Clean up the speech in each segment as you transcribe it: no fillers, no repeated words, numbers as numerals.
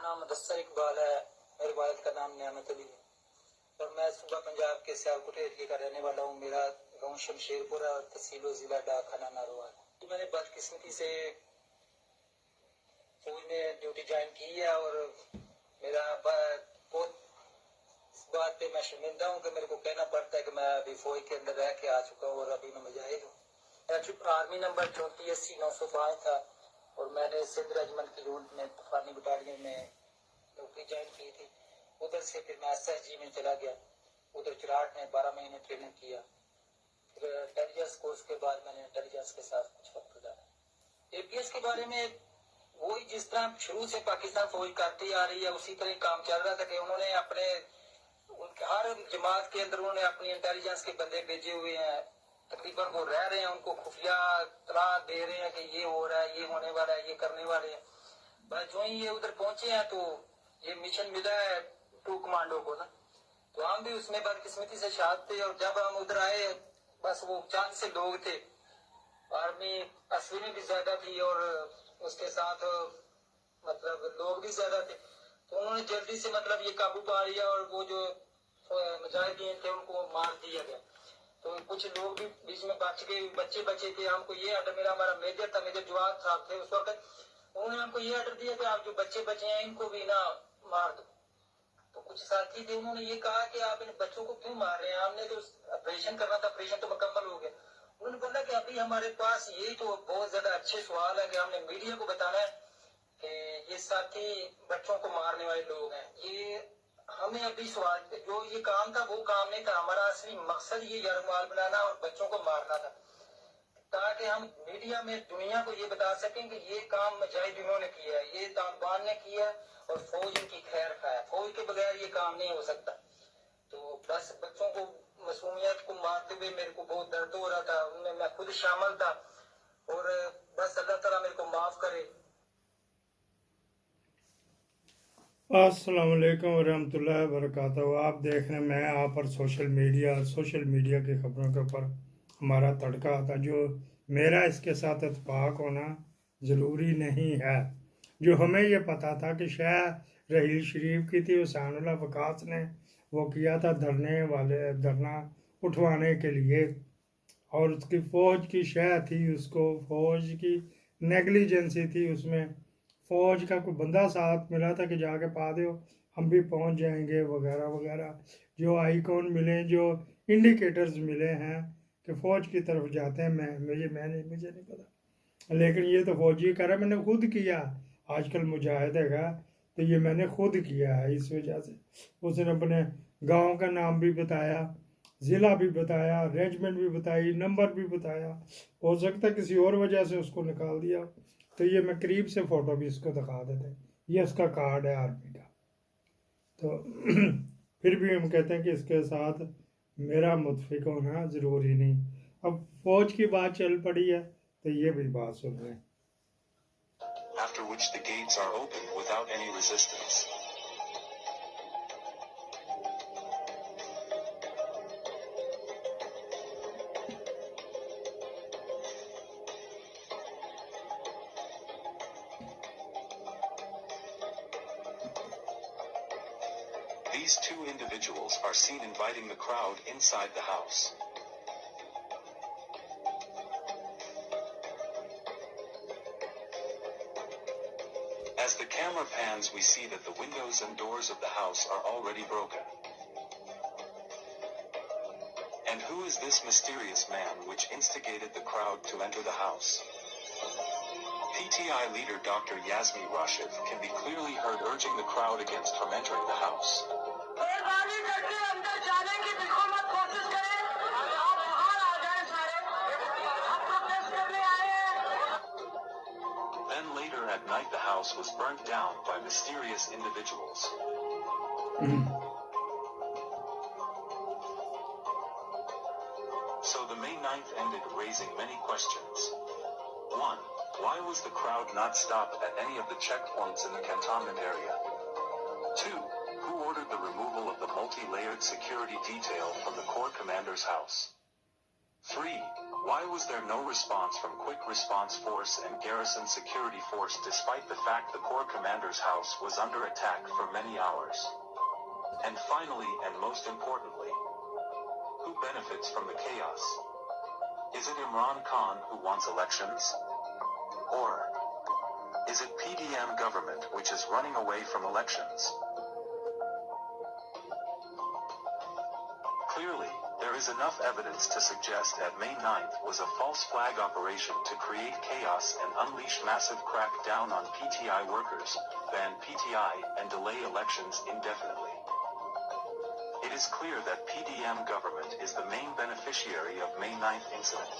نام مدثر اقبال ہے. میرے والد کا نام نعمت علی ہے اور میں صوبہ پنجاب کے سیالکوٹ ایریا کا رہنے والا ہوں. میرا گاؤں شمشیر پور ہے اور تحصیل و ضلع ڈاک خانہ ناروال. میں نے بدقسمتی سے فوج میں ڈیوٹی جوائن کی ہے اور میرا بہت اس بات پہ میں شرمندہ ہوں کہ میرے کو کہنا پڑتا ہے کہ میں ابھی فوج کے اندر رہ کے آ چکا ہوں اور ابھی میں مجاہد ہوں. آرمی نمبر 3480-905 تھا اور میں نے سندھ ریجمنٹ کی یونٹ میں طوفانی بٹالین میں ڈیوٹی جوائن کی تھی. ادھر سے پھر میں SSG میں چلا گیا. ادھر چراٹ میں 12 مہینے ٹریننگ کیا. پھر انٹیلیجنس کورس کے بعد میں نے انٹیلیجنس کے ساتھ کچھ وقت گزارا. APS کے بارے میں وہی جس طرح شروع سے پاکستان فوج کرتی آ رہی ہے اسی طرح کام چل رہا تھا کہ انہوں نے اپنے ہر جماعت کے اندر انہوں نے اپنی انٹیلیجنس کے بندے بھیجے ہوئے ہیں. تقریباً وہ رہ رہے ہیں, ان کو خفیہ اطلاع دے رہے ہیں کہ یہ ہو رہا ہے, یہ ہونے والا ہے, یہ کرنے والے ہیں. بس جو ہی یہ ادھر پہنچے ہیں تو یہ مشن ملا ہے 2 کمانڈو کو نا, تو ہم بھی اس میں بدقسمتی سے شامل تھے. اور جب ہم ادھر آئے بس وہ چند سے لوگ تھے. آرمی اصلی میں بھی زیادہ تھی اور اس کے ساتھ مطلب لوگ بھی زیادہ تھے, تو انہوں نے جلدی سے مطلب یہ قابو پا لیا اور وہ جو مجاہدین تھے ان کو مار دیا گیا. تو کچھ لوگ بھی بیچ میں بچ گئے, بچے بچے تھے. ہم کو یہ آرڈر ہمارا میجر تھا, میجر جواد صاحب تھے اس وقت, انہوں نے ہم کو یہ آرڈر دیا کہ آپ جو بچے بچے ہیں ان کو بھی نہ مار دو. تو کچھ ساتھی تھے انہوں نے یہ کہا کہ آپ ان بچوں کو کیوں مار رہے ہیں, ہم نے تو آپریشن کرنا تھا, آپریشن تو مکمل ہو گیا. انہوں نے بولا کہ ابھی ہمارے پاس یہی تو بہت زیادہ اچھے سوال ہے کہ ہم نے میڈیا کو بتانا ہے کہ یہ ساتھی بچوں کو مارنے والے لوگ ہیں. یہ ہمیں ابھی سوال جو یہ کام تھا وہ کام نہیں تھا, ہمارا اصلی مقصد یہ یرغمال بنانا اور بچوں کو مارنا تھا, تاکہ ہم میڈیا میں دنیا کو یہ بتا سکیں کہ یہ کام مجاہدینوں نے کیا ہے, یہ طالبان نے کیا ہے اور فوج ان کی خیر خواہ ہے. فوج کے بغیر یہ کام نہیں ہو سکتا. تو بس بچوں کو معصومیت کو مارتے ہوئے میرے کو بہت درد ہو رہا تھا, ان میں میں خود شامل تھا. اور بس اللہ تعالیٰ میرے کو معاف کرے. السلام علیکم ورحمۃ اللہ وبرکاتہ. آپ دیکھ رہے ہیں میں آپ پر سوشل میڈیا کی خبروں کے اوپر ہمارا تڑکا آتا. جو میرا اس کے ساتھ اتفاق ہونا ضروری نہیں ہے. جو ہمیں یہ پتا تھا کہ شاہ رحیل شریف کی تھی, حسین اللہ وقاص نے وہ کیا تھا دھرنا اٹھوانے کے لیے, اور اس کی فوج کی شہ تھی, اس کو فوج کی نیگلیجنسی تھی, اس میں فوج کا کوئی بندہ ساتھ ملا تھا کہ جا کے پا دیو ہم بھی پہنچ جائیں گے وغیرہ وغیرہ. جو آئیکن ملے, جو انڈیکیٹرز ملے ہیں کہ فوج کی طرف جاتے ہیں, مجھے نہیں پتا, لیکن یہ تو فوجی کر رہا ہے. میں نے خود کیا, آج کل مجاہدے کا تو یہ میں نے خود کیا ہے. اس وجہ سے اس نے اپنے گاؤں کا نام بھی بتایا, ضلع بھی بتایا, ریجمنٹ بھی بتائی, نمبر بھی بتایا. ہو سکتا ہے کسی اور وجہ سے اس کو نکال دیا. تو یہ میں قریب سے فوٹو بھی اس کو دکھا دیتے, یہ اس کا کارڈ ہے آرمی کا. تو پھر بھی ہم کہتے ہیں کہ اس کے ساتھ میرا متفق ہونا ضروری نہیں. اب فوج کی بات چل پڑی ہے تو یہ بھی بات سن رہے ہیں. After which the gates are opened without any resistance. These two individuals are seen inviting the crowd inside the house. As the camera pans, we see that the windows and doors of the house are already broken. And who is this mysterious man which instigated the crowd to enter the house? PTI leader Dr. Yazmi Rashid can be clearly heard urging the crowd against from entering the house. Then later at night the house was burnt down by mysterious individuals. So the May 9th ended raising many questions. 1. Why was the crowd not stopped at any of the checkpoints in the cantonment area? 2. Who ordered the removal of the multi-layered security detail from the Corps commander's house? 3. Why was there no response from Quick Response Force and Garrison Security Force despite the fact the Corps commander's house was under attack for many hours? And finally, and most importantly, who benefits from the chaos? Is it Imran Khan who wants elections? Or is it PDM government which is running away from elections? Clearly, there is enough evidence to suggest that May 9th was a false flag operation to create chaos and unleash massive crackdown on PTI workers, ban PTI, and delay elections indefinitely. It is clear that PDM government is the main beneficiary of May 9th incident.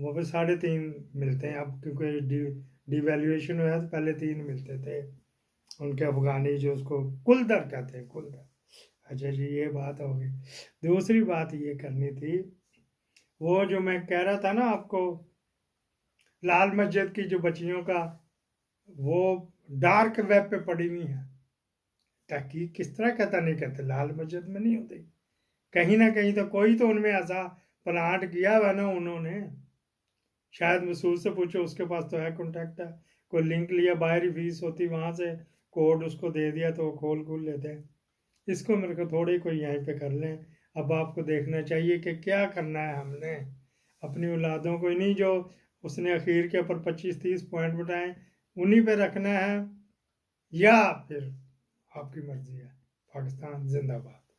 وہ بھی 3.5 ملتے ہیں اب، کیونکہ D valuation ہوا ہے تو پہلے 3 ملتے تھے ان کے افغانی، جو اس کو کلدر کہتے ہیں، کلدر۔ اچھا جی، یہ بات ہوگی۔ دوسری بات یہ کرنی تھی، وہ جو میں کہہ رہا تھا نا آپ کو، لال مسجد کی جو بچیوں کا، وہ ڈارک ویب پہ پڑی ہوئی ہیں، تحقیق کس طرح کہتا نہیں کہتے، لال مسجد میں نہیں ہوتی، کہیں نہ کہیں تو کوئی تو ان میں ایسا پلانٹ کیا ہوا نا انہوں نے، شاید مسعود سے پوچھو، اس کے پاس تو ہے کانٹیکٹ ہے، کوئی لنک لیا، باہر ہی فیس ہوتی، وہاں سے کوڈ اس کو دے دیا تو وہ کھول لیتے ہیں۔ اس کو میرے کو تھوڑی کوئی یہیں پہ کر لیں۔ اب آپ کو دیکھنا چاہیے کہ کیا کرنا ہے ہم نے اپنی اولادوں کو، انہیں جو اس نے اخیر کے اوپر 25-30 پوائنٹ بتائیں انہیں پہ رکھنا ہے، یا پھر آپ کی مرضی ہے۔ پاکستان زندہ باد۔